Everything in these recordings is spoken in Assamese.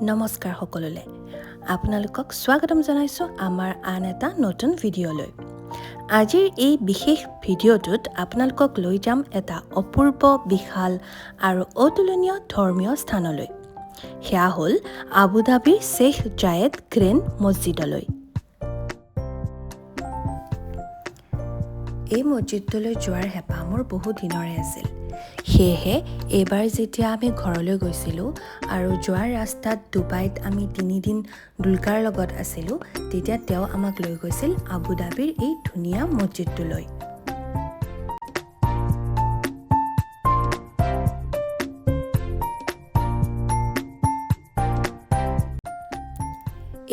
নমস্কাৰ সকলোলে আপোনালোকক স্বাগতম জনাইছো আমাৰ আন এটা নতুন ভিডিঅ'লৈ আজিৰ এই বিশেষ ভিডিঅ'টোত আপোনালোকক লৈ যাম এটা অপূৰ্ব বিশাল আৰু অতুলনীয় ধৰ্মীয় স্থানলৈ সেয়া হ'ল আবু ধাবিৰ শ্বেখ জায়েদ গ্ৰেণ্ড মছজিদলৈ এই মছজিদলৈ যোৱাৰ হেঁপাহ মোৰ বহু দিনৰে আছিল সেয়েহে এবাৰ যেতিয়া আমি ঘৰলৈ গৈছিলোঁ আৰু যোৱাৰ ৰাস্তাত ডুবাইত আমি 3 দিন দুলকাৰ লগত আছিলোঁ তেতিয়া তেওঁ আমাক লৈ গৈছিল আবু ধাবিৰ এই ধুনীয়া মছজিদটোলৈ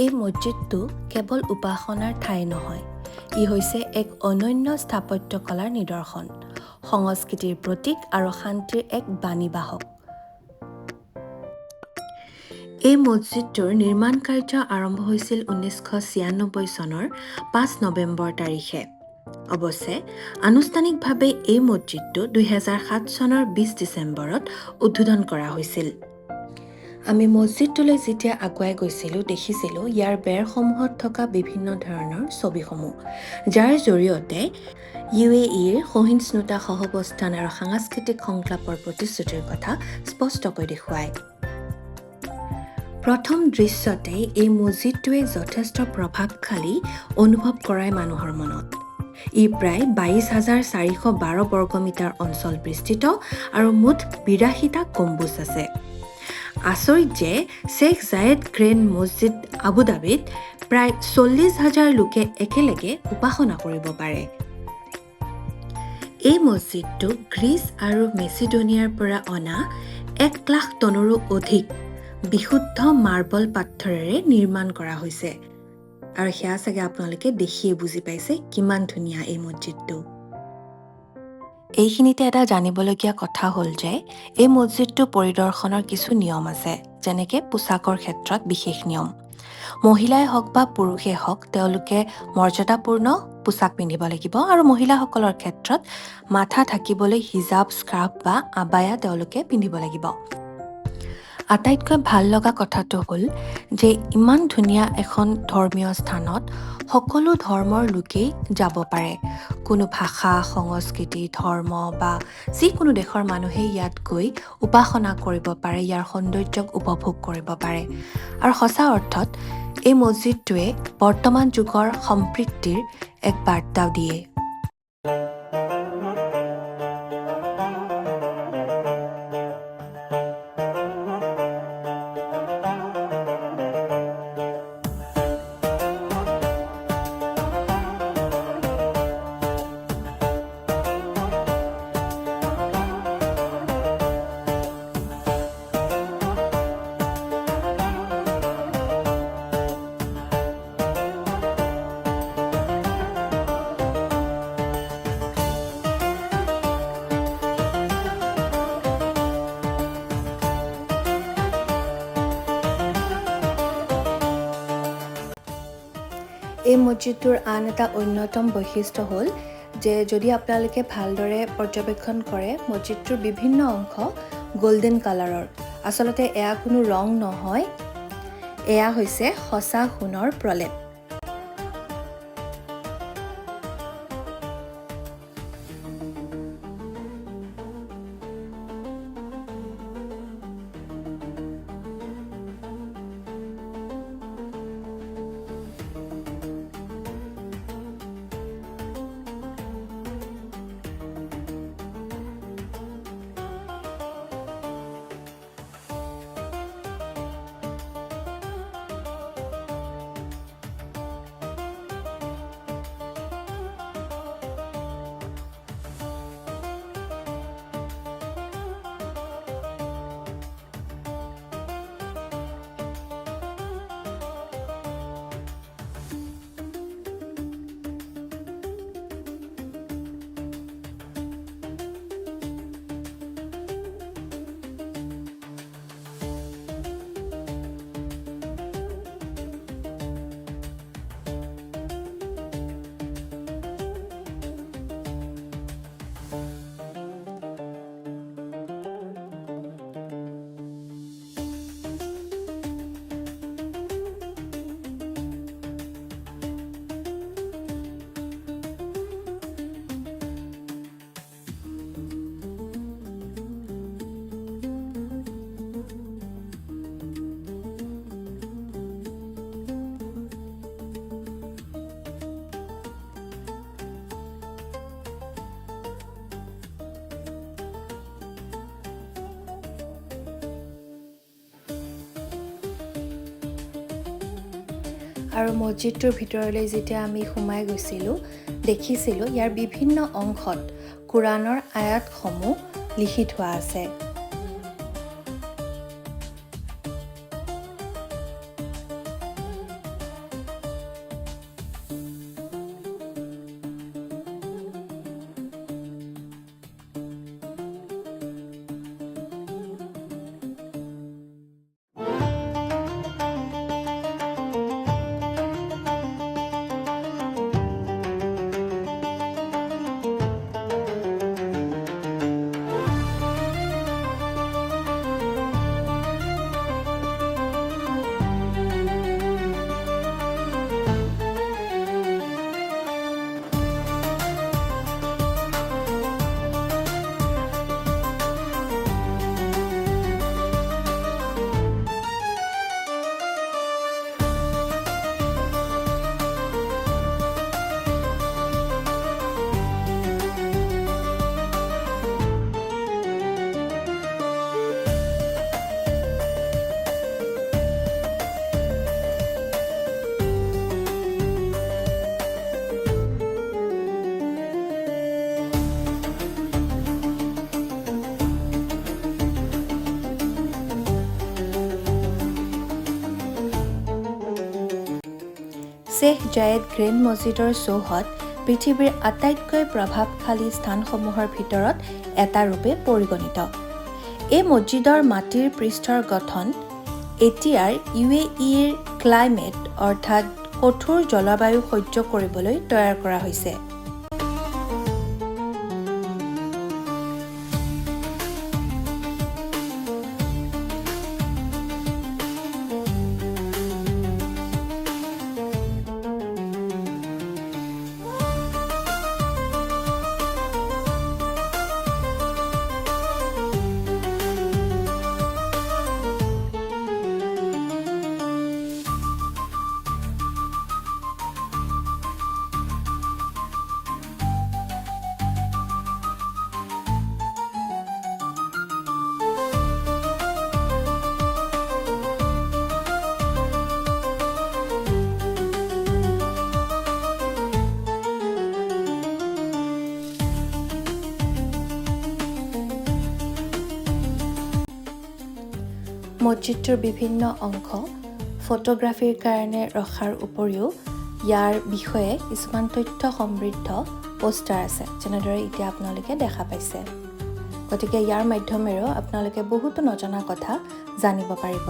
এই মছজিদটো কেৱল উপাসনাৰ ঠাই নহয় ই হৈছে এক অনন্য স্থাপত্য কলাৰ নিদৰ্শন সংস্কৃতিৰ প্ৰতীক আৰু শান্তিৰ এক বাণীবাহক এই মছজিদটোৰ নিৰ্মাণ কাৰ্য আৰম্ভ হৈছিল 1996 চনৰ 5 নৱেম্বৰ তাৰিখে অৱশ্যে আনুষ্ঠানিকভাৱে এই মছজিদটো 2007 চনৰ 20 ডিচেম্বৰত উদ্বোধন কৰা হৈছিল আমি মছজিদটোলৈ যেতিয়া আগুৱাই গৈছিলোঁ দেখিছিলোঁ ইয়াৰ বেৰসমূহত থকা বিভিন্ন ধৰণৰ ছবিসমূহ যাৰ জৰিয়তে UAEৰ সহিষ্ণুতা সহাৱস্থান আৰু সাংস্কৃতিক সংলাপৰ প্ৰতিশ্ৰুতিৰ কথা স্পষ্টকৈ দেখুৱায় প্ৰথম দৃশ্যতে এই মছজিদটোৱে যথেষ্ট প্ৰভাৱশালী অনুভৱ কৰায় মানুহৰ মনত ই প্ৰায় 22,412 বৰ্গমিটাৰ অঞ্চল বিস্তৃত আৰু মুঠ 82টা গম্বুজ আছে আচৰিত যে শ্বেখ জায়েদ গ্ৰেণ্ড মছজিদ আবু ধাবিত প্ৰায় 40,000 লোকে একেলগে উপাসনা কৰিব পাৰে এই মছজিদটো গ্ৰীচ আৰু মেচিডোনিয়াৰ পৰা অনা 1 লাখ টনৰো অধিক বিশুদ্ধ মাৰ্বল পাথৰেৰে নিৰ্মাণ কৰা হৈছে আৰু সেয়া চাগে আপোনালোকে দেখিয়ে বুজি পাইছে কিমান ধুনীয়া এই মছজিদটো এইখিনিতে এটা জানিবলগীয়া কথা হ'ল যে এই মছজিদটো পৰিদৰ্শনৰ কিছু নিয়ম আছে যেনেকৈ পোছাকৰ ক্ষেত্ৰত বিশেষ নিয়ম মহিলাই হওক বা পুৰুষে হওক তেওঁলোকে মৰ্যাদাপূৰ্ণ পোছাক পিন্ধিব লাগিব আৰু মহিলাসকলৰ ক্ষেত্ৰত মাথা ঢাকিবলৈ হিজাব স্কাৰ্ফ বা আবায়া তেওঁলোকে পিন্ধিব লাগিব আটাইতকৈ ভাল লগা কথাটো হ'ল যে ইমান ধুনীয়া এখন ধৰ্মীয় স্থানত সকলো ধৰ্মৰ লোকেই যাব পাৰে কোনো ভাষা সংস্কৃতি ধৰ্ম বা যিকোনো দেশৰ মানুহে ইয়াত গৈ উপাসনা কৰিব পাৰে ইয়াৰ সৌন্দৰ্যক উপভোগ কৰিব পাৰে আৰু সঁচা অৰ্থত এই মছজিদটোৱে বৰ্তমান যুগৰ সম্প্ৰীতিৰ এক বাৰ্তা দিয়ে এই মছজিদটোৰ আন এটা অন্যতম বৈশিষ্ট্য হ'ল যে যদি আপোনালোকে ভালদৰে পৰ্যবেক্ষণ কৰে মছজিদটোৰ বিভিন্ন অংশ গোল্ডেন কালাৰৰ আচলতে এয়া কোনো ৰং নহয় এয়া হৈছে সঁচা সোণৰ প্ৰলেপ আৰু মছজিদটোৰ ভিতৰলৈ যেতিয়া আমি সোমাই গৈছিলোঁ দেখিছিলোঁ ইয়াৰ বিভিন্ন অংশত কোৰাণৰ আয়াতসমূহ লিখি থোৱা আছে। শ্বেখ জায়েদ গ্ৰেণ্ড মছজিদৰ চৌহদ পৃথিৱীৰ আটাইতকৈ প্ৰভাৱশালী স্থানসমূহৰ ভিতৰত এটা ৰূপে পৰিগণিত। এই মছজিদৰ মাটিৰ পৃষ্ঠৰ গঠন এতিয়াৰ UAEৰ ক্লাইমেট অৰ্থাৎ কঠোৰ জলবায়ু সহ্য কৰিবলৈ তৈয়াৰ কৰা হৈছে। মছজিদটোৰ বিভিন্ন অংশ ফটোগ্ৰাফীৰ কাৰণে ৰখাৰ উপৰিও ইয়াৰ বিষয়ে কিছুমান তথ্য সমৃদ্ধ পোষ্টাৰ আছে, যেনেদৰে এতিয়া আপোনালোকে দেখা পাইছে। গতিকে ইয়াৰ মাধ্যমেৰেও আপোনালোকে বহুতো নজনা কথা জানিব পাৰিব।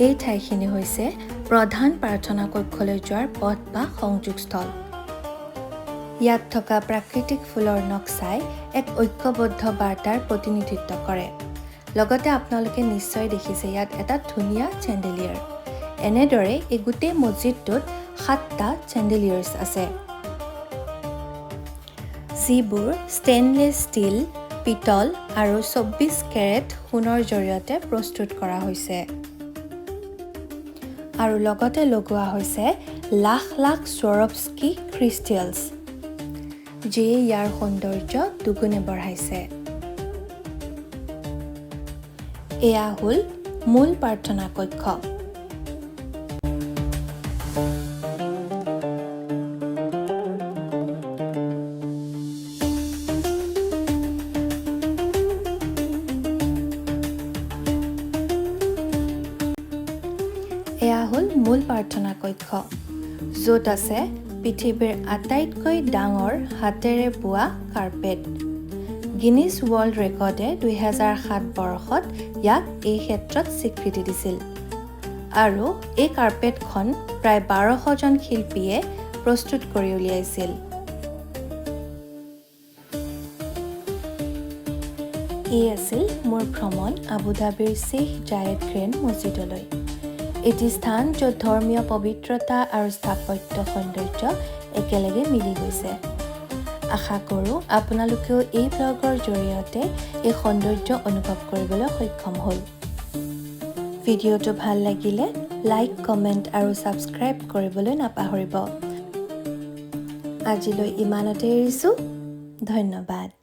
এই ঠাইখিনি হৈছে প্ৰধান প্ৰাৰ্থনা কক্ষলৈ যোৱাৰ পথ বা সংযোগস্থল। ইয়াত থকা প্ৰাকৃতিক ফুলৰ নক্সাই এক ঐক্যবদ্ধ বাৰ্তাৰ প্ৰতিনিধিত্ব কৰে। লগতে আপোনালোকে নিশ্চয় দেখিছে ইয়াত এটা ধুনীয়া চেণ্ডেলিয়াৰ। এনেদৰে এই গোটেই মছজিদটোত 7টা চেণ্ডেলিয়াৰ্ছ আছে যিবোৰ ষ্টেইনলেছ ষ্টীল পিতল আৰু 24 কেৰেট সোণৰ জৰিয়তে প্ৰস্তুত কৰা হৈছে আৰু লগতে লগোৱা হৈছে লাখ লাখ স্বৰৱস্কি ক্ৰিষ্টেলছ যিয়ে ইয়াৰ সৌন্দৰ্য দুগুণে বঢ়াইছে এয়া হ'ল মূল প্ৰাৰ্থনা কক্ষ এয়া হ'ল মূল প্ৰাৰ্থনা কক্ষ য'ত আছে পৃথিৱীৰ আটাইতকৈ ডাঙৰ হাতেৰে বোৱা কাৰ্পেট গিনিছ ৱৰ্ল্ড ৰেকৰ্ডে 2007 বৰ্ষত ইয়াক এই ক্ষেত্ৰত স্বীকৃতি দিছিল আৰু এই কাৰ্পেটখন প্ৰায় 1200 জন শিল্পীয়ে প্ৰস্তুত কৰি উলিয়াইছিল এই আছিল মোৰ ভ্ৰমণ আবু ধাবিৰ শ্বেইখ জায়েদ গ্ৰেণ্ড মছজিদলৈ এটি স্থান য'ত ধৰ্মীয় পবিত্ৰতা আৰু স্থাপত্য সৌন্দৰ্য একেলগে মিলি গৈছে আশা কৰোঁ আপোনালোকেও এই ব্লগৰ জৰিয়তে এই সৌন্দৰ্য অনুভৱ কৰিবলৈ সক্ষম হ'ল ভিডিঅ'টো ভাল লাগিলে লাইক কমেণ্ট আৰু ছাবস্ক্ৰাইব কৰিবলৈ নাপাহৰিব আজিলৈ ইমানতে এৰিছোঁ ধন্যবাদ